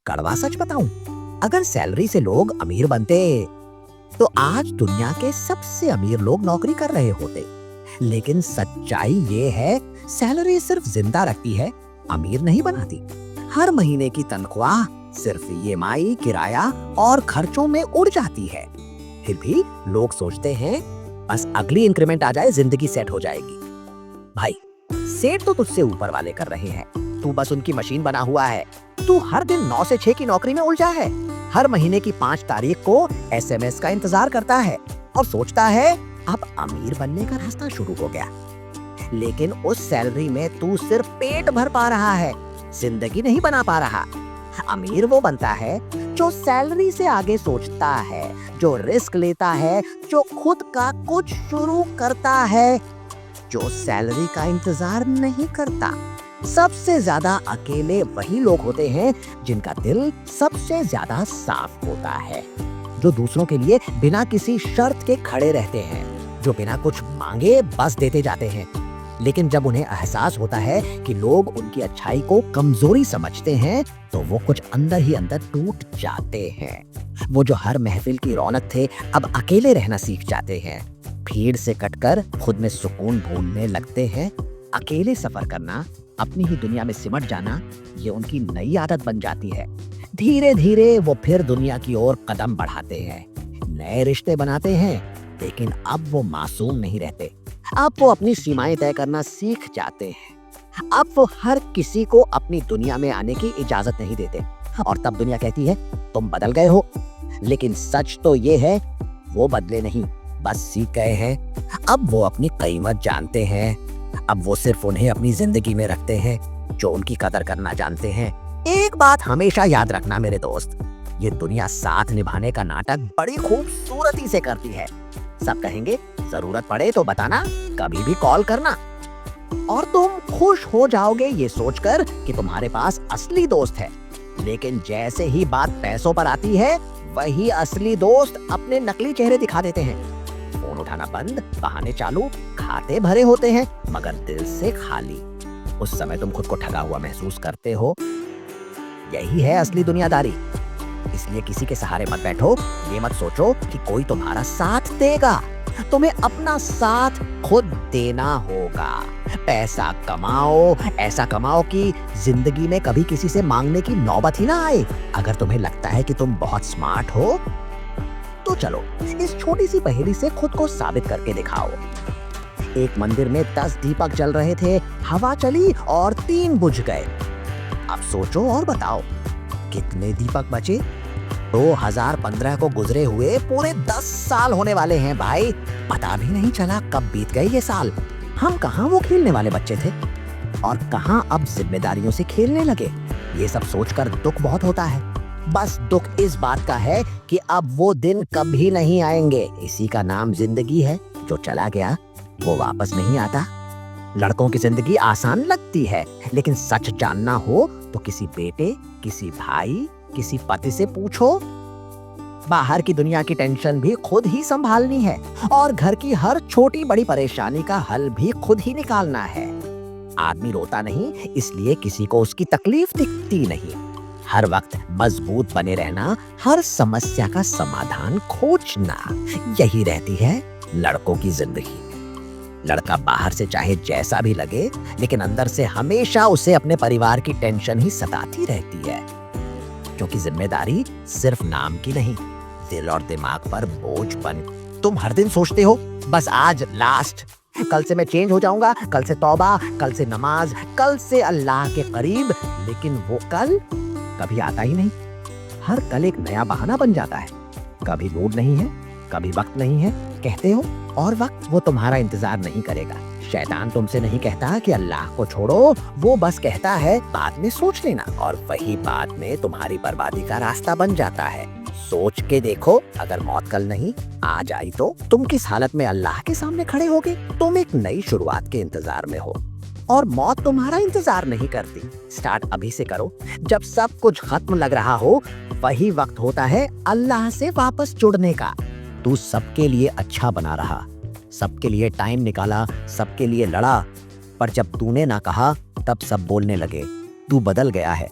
कड़वा सच बताऊं, अगर सैलरी से लोग अमीर बनते तो आज दुनिया के सबसे अमीर लोग नौकरी कर रहे होते। लेकिन सच्चाई ये है, सैलरी सिर्फ जिंदा रखती है, अमीर नहीं बनाती। हर महीने की तनख्वाह सिर्फ ईएमआई, किराया और खर्चों में उड़ जाती है। फिर भी लोग सोचते हैं बस अगली इंक्रीमेंट आ जाए, जिंदगी सेट हो जाएगी। भाई, सेट तो तुझसे ऊपर वाले कर रहे हैं, तू बस उनकी मशीन बना हुआ है। तू हर दिन 9 से 6 की नौकरी में उलझा है, हर महीने की 5 तारीख को एसएमएस का इंतजार करता है और सोचता है अब अमीर बनने का रास्ता शुरू हो गया। लेकिन उस सैलरी में तू सिर्फ पेट भर पा रहा है, जिंदगी नहीं बना पा रहा। अमीर वो बनता है जो सैलरी से आगे सोचता है, जो रिस्क लेता है, जो खुद का कुछ शुरू करता है, जो सैलरी का इंतजार नहीं करता। सबसे ज्यादा अकेले वही लोग होते हैं जिनका दिल सबसे ज्यादा साफ होता है, जो दूसरों के लिए बिना किसी शर्त के खड़े रहते हैं, जो बिना कुछ मांगे बस देते जाते हैं। लेकिन जब उन्हें एहसास होता है कि लोग उनकी अच्छाई को कमजोरी समझते हैं, तो वो कुछ अंदर ही अंदर टूट जाते हैं। वो जो हर महफिल की रौनक थे, अब अकेले रहना सीख जाते हैं। भीड़ से कटकर खुद में सुकून ढूंढने लगते हैं। अकेले सफर करना, अपनी ही दुनिया में सिमट जाना, ये उनकी नई आदत बन जाती है। धीरे धीरे वो फिर दुनिया की ओर कदम बढ़ाते हैं, नए रिश्ते बनाते हैं। लेकिन अब वो मासूम नहीं रहते। अब वो अपनी सीमाएं तय करना सीख जाते हैं। अब वो हर किसी को अपनी दुनिया में आने की इजाजत नहीं देते। और तब दुनिया कहती है तुम बदल गए हो। लेकिन सच तो ये है, वो बदले नहीं, बस सीख गए हैं। अब वो अपनी कीमत जानते हैं। अब वो सिर्फ उन्हें अपनी जिंदगी में रखते हैं जो उनकी कदर करना जानते हैं। एक बात हमेशा याद रखना मेरे दोस्त, ये दुनिया साथ निभाने का नाटक बड़ी खूबसूरती से करती है। सब कहेंगे जरूरत पड़े तो बताना, कभी भी कॉल करना, और तुम खुश हो जाओगे ये सोचकर कि तुम्हारे पास असली दोस्त है। लेकिन जैसे ही बात पैसों पर आती है, वही असली दोस्त अपने नकली चेहरे दिखा देते हैं। फोन उठाना बंद, बहाने चालू, खाते भरे होते हैं मगर दिल से खाली। उस समय तुम खुद को ठगा हुआ महसूस करते हो। यही है असली दुनियादारी। इसलिए किसी के सहारे मत बैठो। ये मत सोचो कि कोई तुम्हारा साथ देगा। तुम्हें अपना साथ खुद देना होगा। पैसा कमाओ, ऐसा कमाओ कि जिंदगी में कभी किसी से मांगने की नौबत ही ना आए। अगर तुम्हें लगता है कि तुम बहुत स्मार्ट हो, तो चलो इस छोटी सी पहेली से खुद को साबित करके दिखाओ। एक मंदिर में 10 दीपक जल रहे थे, हवा चली और 3 बुझ गए। अब सोचो और बताओ कितने दीपक बचे? 2015 को गुजरे हुए पूरे 10 साल होने वाले हैं भाई। पता भी नहीं चला कब बीत गए ये साल। हम कहाँ वो खेलने वाले बच्चे थे और कहाँ अब जिम्मेदारियों से खेलने लगे। ये सब सोचकर दुख बहुत होता है। बस दुख इस बात का है कि अब वो दिन कभी नहीं आएंगे। इसी का नाम जिंदगी है। जो चला गया वो वापस नहीं आता। लड़कों की जिंदगी आसान लगती है, लेकिन सच जानना हो तो किसी बेटे, किसी भाई, किसी पति से पूछो। बाहर की दुनिया की टेंशन भी खुद ही संभालनी है और घर की हर छोटी बड़ी परेशानी का हल भी खुद ही निकालना है। आदमी रोता नहीं इसलिए किसी को उसकी तकलीफ दिखती नहीं। हर वक्त मजबूत बने रहना, हर समस्या का समाधान खोजना, यही रहती है लड़कों की जिंदगी। लड़का बाहर से चाहे जैसा भी लगे, लेकिन अंदर से हमेशा उसे अपने परिवार की टेंशन ही सताती रहती है। क्योंकि जिम्मेदारी सिर्फ नाम की नहीं, दिल और दिमाग पर बोझ बन। तुम हर दिन सोचते हो बस आज लास्ट, कल से मैं चेंज हो जाऊंगा, कल से तौबा, कल से नमाज, कल से अल्लाह के करीब। लेकिन वो कल कभी आता ही नहीं। हर कल एक नया बहाना बन जाता है। कभी मूड नहीं है, कभी वक्त नहीं है कहते हो, और वक्त वो तुम्हारा इंतजार नहीं करेगा। शैतान तुमसे नहीं कहता कि अल्लाह को छोड़ो, वो बस कहता है बाद में सोच लेना, और वही बाद में तुम्हारी बर्बादी का रास्ता बन जाता है। सोच के देखो, अगर मौत कल नहीं आज आई तो तुम किस हालत में अल्लाह के सामने खड़े होगे? तुम एक नई शुरुआत के इंतजार में हो और मौत तुम्हारा इंतजार नहीं करती। स्टार्ट अभी से करो। जब सब कुछ खत्म लग रहा हो, वही वक्त होता है अल्लाह से वापस जुड़ने का। तू सबके लिए अच्छा बना रहा, सबके लिए टाइम निकाला, सबके लिए लड़ा, पर जब तूने ना कहा तब सब बोलने लगे तू बदल गया है।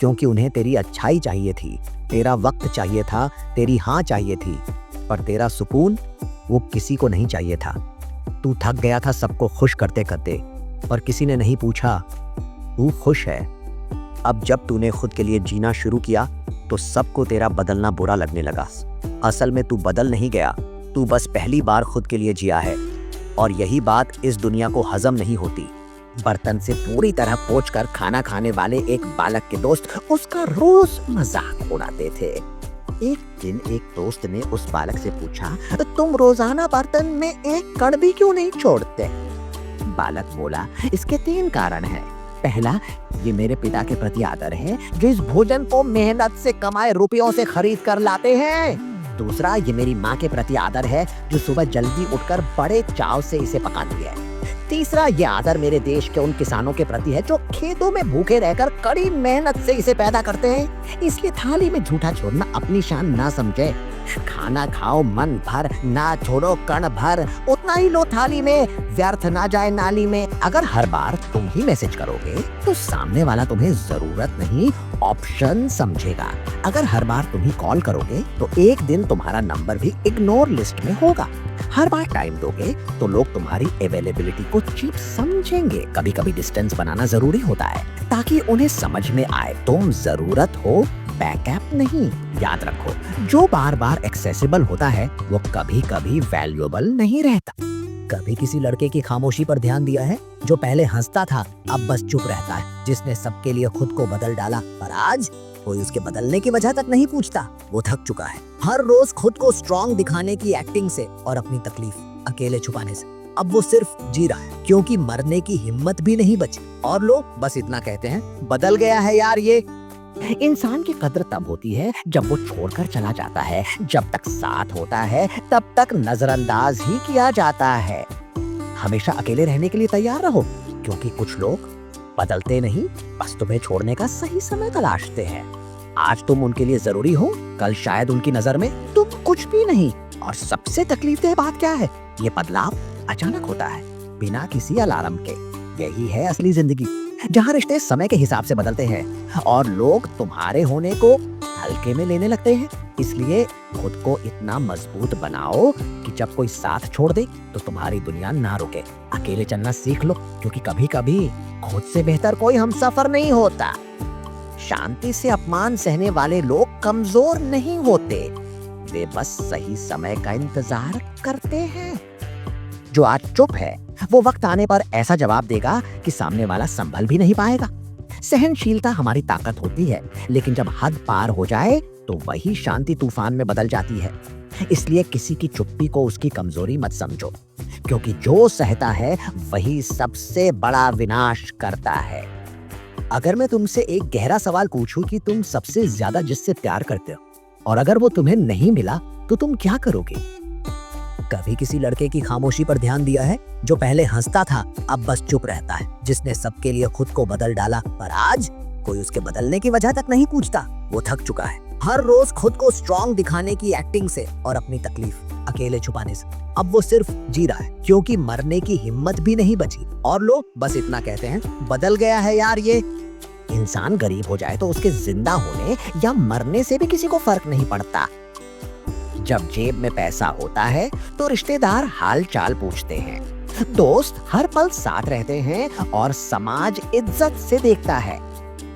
क्योंकि उन्हें तेरी अच्छाई चाहिए थी, तेरा वक्त चाहिए था, तेरी हाँ चाहिए थी, पर तेरा सुकून वो किसी को नहीं चाहिए था। तू थक गया था सबको खुश करते करते, पर किसी ने नहीं पूछा तू खुश है। अब जब तूने खुद के लिए जीना शुरू किया तो सबको तेरा बदलना बुरा लगने लगा। असल में तू बदल नहीं गया, तू बस पहली बार खुद के लिए जिया है, और यही बात इस दुनिया को हजम नहीं होती। बर्तन से पूरी तरह पोंछकर खाना खाने वाले एक बालक के दोस्त उसका रोज मजाक उड़ाते थे। एक दिन एक दोस्त ने उस बालक से पूछा, तुम रोजाना बर्तन में एक कण भी क्यों नहीं छोड़ते? बालक बोला, इसके 3 कारण हैं। पहला, ये मेरे पिता के प्रति आदर है जो इस भोजन को मेहनत से कमाए रुपयों से खरीद कर लाते हैं। दूसरा, ये मेरी माँ के प्रति आदर है जो सुबह जल्दी उठकर बड़े चाव से इसे पकाती है। तीसरा, ये आदर मेरे देश के उन किसानों के प्रति है जो खेतों में भूखे रहकर कड़ी मेहनत से इसे पैदा करते हैं। इसलिए थाली में झूठा छोड़ना अपनी शान ना समझे। खाना खाओ मन भर, ना छोड़ो कण भर, उतना ही लो थाली में, व्यर्थ ना जाए नाली में। अगर हर बार तुम ही मैसेज करोगे तो सामने वाला तुम्हें जरूरत नहीं ऑप्शन समझेगा। अगर हर बार तुम ही कॉल करोगे तो एक दिन तुम्हारा नंबर भी इग्नोर लिस्ट में होगा। हर बार टाइम दोगे तो लोग तुम्हारी अवेलेबिलिटी को चीप समझेंगे। कभी कभी डिस्टेंस बनाना जरूरी होता है ताकि उन्हें समझ में आए तुम जरूरत हो, बैकअप नहीं। याद रखो, जो बार बार एक्सेसिबल होता है वो कभी कभी वैल्यूएबल नहीं रहता। कभी किसी लड़के की खामोशी पर ध्यान दिया है जो पहले हंसता था अब बस चुप रहता है, जिसने सबके लिए खुद को बदल डाला, पर आज कोई उसके बदलने की वजह तक नहीं पूछता। वो थक चुका है हर रोज खुद को स्ट्रॉन्ग दिखाने की एक्टिंग से और अपनी तकलीफ अकेले छुपाने से। अब वो सिर्फ जी रहा है क्योंकि मरने की हिम्मत भी नहीं बची, और लोग बस इतना कहते हैं, बदल गया है यार ये। इंसान की कद्र तब होती है जब वो छोड़कर चला जाता है। जब तक साथ होता है तब तक नजरअंदाज ही किया जाता है। हमेशा अकेले रहने के लिए तैयार रहो, क्योंकि कुछ लोग बदलते नहीं, बस तुम्हें छोड़ने का सही समय तलाशते हैं। आज तुम उनके लिए जरूरी हो, कल शायद उनकी नजर में तुम कुछ भी नहीं। और सबसे तकलीफदेह बात क्या है, ये बदलाव अचानक होता है, बिना किसी अलार्म के। यही है असली जिंदगी, जहाँ रिश्ते समय के हिसाब से बदलते हैं और लोग तुम्हारे होने को हल्के में लेने लगते हैं। इसलिए खुद को इतना मजबूत बनाओ कि जब कोई साथ छोड़ दे तो तुम्हारी दुनिया ना रुके। अकेले चलना सीख लो, क्योंकि कभी कभी खुद से बेहतर कोई हमसफर नहीं होता। शांति से अपमान सहने वाले लोग कमजोर नहीं होते, वे बस सही समय का इंतजार करते हैं। जो आज चुप है वो वक्त आने पर ऐसा जवाब देगा कि सामने वाला संभल भी नहीं पाएगा। सहनशीलता हमारी ताकत होती है, लेकिन जब हद पार हो जाए तो वही शांति तूफान में बदल जाती है। इसलिए किसी की चुप्पी को उसकी कमजोरी मत समझो, क्योंकि जो सहता है वही सबसे बड़ा विनाश करता है। अगर मैं तुमसे एक गहरा सवाल पूछूं कि तुम सबसे ज्यादा जिससे प्यार करते हो, और अगर वो तुम्हें नहीं मिला तो तुम क्या करोगे? कभी किसी लड़के की खामोशी पर ध्यान दिया है जो पहले हंसता था अब बस चुप रहता है, जिसने सबके लिए खुद को बदल डाला, पर आज कोई उसके बदलने की वजह तक नहीं पूछता। वो थक चुका है हर रोज खुद को स्ट्रॉन्ग दिखाने की एक्टिंग से और अपनी तकलीफ अकेले छुपाने से। अब वो सिर्फ जी रहा है क्योंकि मरने की हिम्मत भी नहीं बची, और लोग बस इतना कहते हैं, बदल गया है यार ये। इंसान गरीब हो जाए तो उसके जिंदा होने या मरने से भी किसी को फर्क नहीं पड़ता। जब जेब में पैसा होता है तो रिश्तेदार हाल चाल पूछते हैं, दोस्त हर पल साथ रहते हैं और समाज इज्जत से देखता है।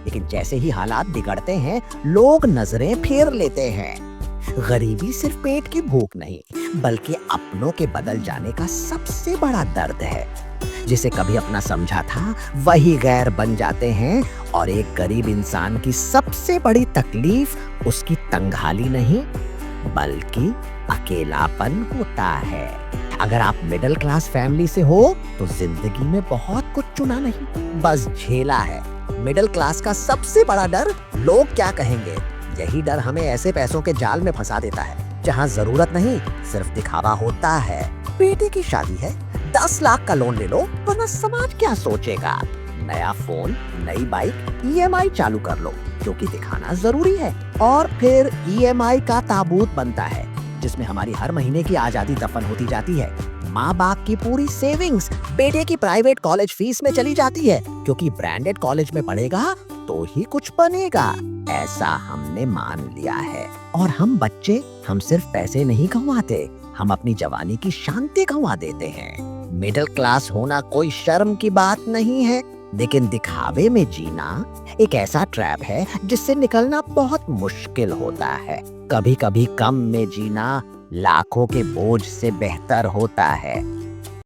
लेकिन जैसे ही हालात बिगड़ते हैं लोग नजरें फेर लेते हैं। गरीबी सिर्फ पेट की भूख नहीं, बल्कि अपनों के बदल जाने का सबसे बड़ा दर्द है। जिसे कभी अपना समझा था वही गैर बन जाते हैं, और एक गरीब इंसान की सबसे बड़ी तकलीफ उसकी तंगहाली नहीं बल्कि अकेलापन होता है। अगर आप मिडिल क्लास फैमिली से हो तो जिंदगी में बहुत कुछ चुना नहीं, बस झेला है। मिडिल क्लास का सबसे बड़ा डर लोग क्या कहेंगे। यही डर हमें ऐसे पैसों के जाल में फंसा देता है जहां जरूरत नहीं सिर्फ दिखावा होता है। बेटे की शादी है, 10 लाख का लोन ले लो, वरना समाज क्या सोचेगा। नया फोन, नई बाइक, ईएमआई चालू कर लो क्योंकि दिखाना जरूरी है। और फिर ईएमआई का ताबूत बनता है जिसमें हमारी हर महीने की आजादी दफन होती जाती है। माँ बाप की पूरी सेविंग्स बेटे की प्राइवेट कॉलेज फीस में चली जाती है, क्योंकि ब्रांडेड कॉलेज में पढ़ेगा तो ही कुछ बनेगा, ऐसा हमने मान लिया है। और हम बच्चे, हम सिर्फ पैसे नहीं कमाते, हम अपनी जवानी की शांति गंवा देते हैं। मिडिल क्लास होना कोई शर्म की बात नहीं है, लेकिन दिखावे में जीना एक ऐसा ट्रैप है जिससे निकलना बहुत मुश्किल होता है। कभी कभी कम में जीना लाखों के बोझ से बेहतर होता है।